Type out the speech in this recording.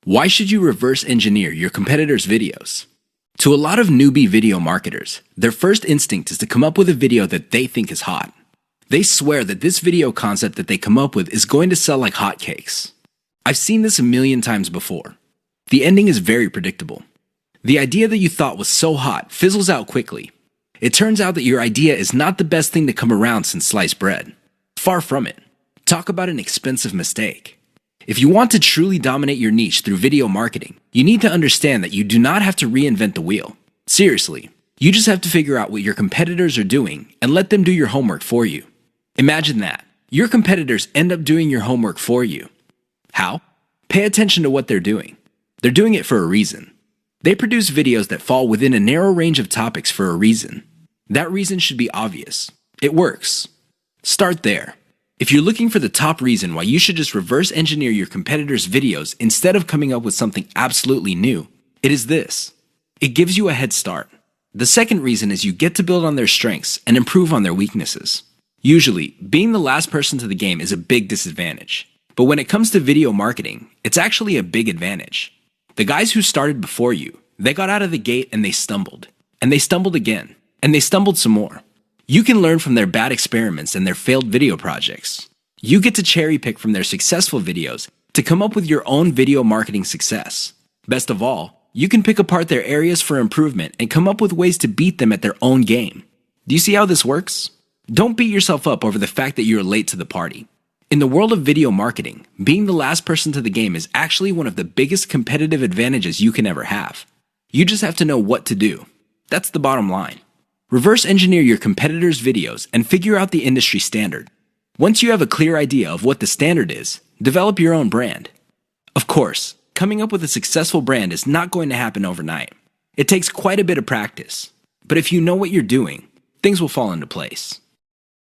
Why should you reverse engineer your competitors' videos? To a lot of newbie video marketers, their first instinct is to come up with a video that they think is hot. They swear that this video concept that they come up with is going to sell like hotcakes. I've seen this a million times before. The ending is very predictable. The idea that you thought was so hot fizzles out quickly. It turns out that your idea is not the best thing to come around since sliced bread. Far from it. Talk about an expensive mistake. If you want to truly dominate your niche through video marketing, you need to understand that you do not have to reinvent the wheel. Seriously, you just have to figure out what your competitors are doing and let them do your homework for you. Imagine that. Your competitors end up doing your homework for you. How? Pay attention to what they're doing. They're doing it for a reason. They produce videos that fall within a narrow range of topics for a reason. That reason should be obvious. It works. Start there. If you're looking for the top reason why you should just reverse engineer your competitors' videos instead of coming up with something absolutely new, it is this. It gives you a head start. The second reason is you get to build on their strengths and improve on their weaknesses. Usually, being the last person to the game is a big disadvantage. But when it comes to video marketing, it's actually a big advantage. The guys who started before you, they got out of the gate and they stumbled. And they stumbled again. And they stumbled some more. You can learn from their bad experiments and their failed video projects. You get to cherry pick from their successful videos to come up with your own video marketing success. Best of all, you can pick apart their areas for improvement and come up with ways to beat them at their own game. Do you see how this works? Don't beat yourself up over the fact that you're late to the party. In the world of video marketing, being the last person to the game is actually one of the biggest competitive advantages you can ever have. You just have to know what to do. That's the bottom line. Reverse engineer your competitors' videos and figure out the industry standard. Once you have a clear idea of what the standard is, develop your own brand. Of course, coming up with a successful brand is not going to happen overnight. It takes quite a bit of practice. But if you know what you're doing, things will fall into place.